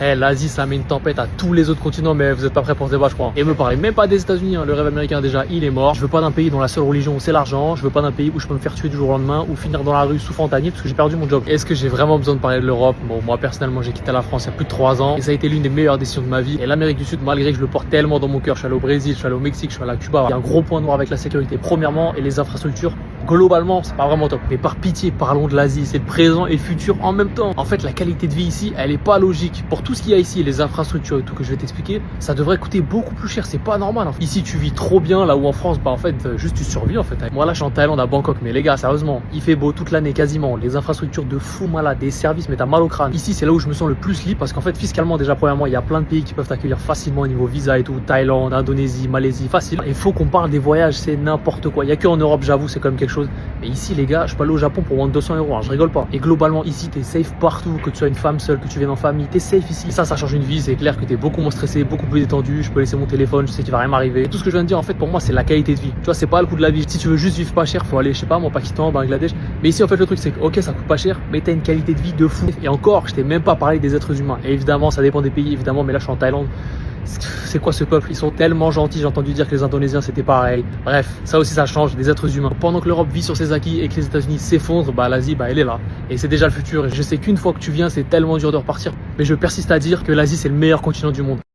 L'Asie, ça met une tempête à tous les autres continents, mais vous êtes pas prêts pour ce débat, je crois. Et me parlez même pas des États-Unis, hein. Le rêve américain, déjà, il est mort. Je veux pas d'un pays dont la seule religion, c'est l'argent. Je veux pas d'un pays où je peux me faire tuer du jour au lendemain ou finir dans la rue sous fentanyl parce que j'ai perdu mon job. Est-ce que j'ai vraiment besoin de parler de l'Europe? Bon, moi, personnellement, j'ai quitté la France il y a plus de 3 ans et ça a été l'une des meilleures décisions de ma vie. Et l'Amérique du Sud, malgré que je le porte tellement dans mon cœur, je suis allé au Brésil, je suis allé au Mexique, je suis allé à Cuba. Il y a un gros point noir avec la sécurité, premièrement, et les infrastructures. Globalement, c'est pas vraiment top. Mais par pitié, parlons de l'Asie. C'est le présent et le futur en même temps. En fait, la qualité de vie ici, elle est pas logique. Pour tout ce qu'il y a ici, les infrastructures et tout que je vais t'expliquer, ça devrait coûter beaucoup plus cher. C'est pas normal. Ici, tu vis trop bien, là où en France, bah en fait, juste tu survis en fait. Moi là, je suis en Thaïlande, à Bangkok. Mais les gars, sérieusement, il fait beau toute l'année quasiment. Les infrastructures de fou malade, des services, mais t'as mal au crâne. Ici, c'est là où je me sens le plus libre parce qu'en fait, fiscalement, déjà, premièrement, il y a plein de pays qui peuvent t'accueillir facilement au niveau visa et tout. Thaïlande, Indonésie, Malaisie, facile. Il faut qu'on parle des voyages, c'est n'importe quoi. Il y a que en Europe, j'avoue, c'est quand même quelque chose. Mais ici, les gars, je peux aller au Japon pour moins de 200 euros, hein, je rigole pas. Et globalement, ici, t'es safe partout, que tu sois une femme seule, que tu viennes en famille, t'es safe ici. Et ça change une vie, c'est clair que t'es beaucoup moins stressé, beaucoup plus détendu. Je peux laisser mon téléphone, je sais qu'il va rien m'arriver. Tout ce que je viens de dire, en fait, pour moi, c'est la qualité de vie. Tu vois, c'est pas le coût de la vie. Si tu veux juste vivre pas cher, faut aller, je sais pas, moi, Pakistan, Bangladesh. Mais ici, en fait, le truc, c'est que, ok, ça coûte pas cher, mais t'as une qualité de vie de fou. Et encore, je t'ai même pas parlé des êtres humains. Et évidemment, ça dépend des pays, évidemment, mais là, je suis en Thaïlande. C'est quoi ce peuple? Ils sont tellement gentils, j'ai entendu dire que les Indonésiens c'était pareil. Bref, ça aussi ça change, des êtres humains. Pendant que l'Europe vit sur ses acquis et que les États-Unis s'effondrent, bah l'Asie, bah elle est là. Et c'est déjà le futur. Et je sais qu'une fois que tu viens, c'est tellement dur de repartir. Mais je persiste à dire que l'Asie c'est le meilleur continent du monde.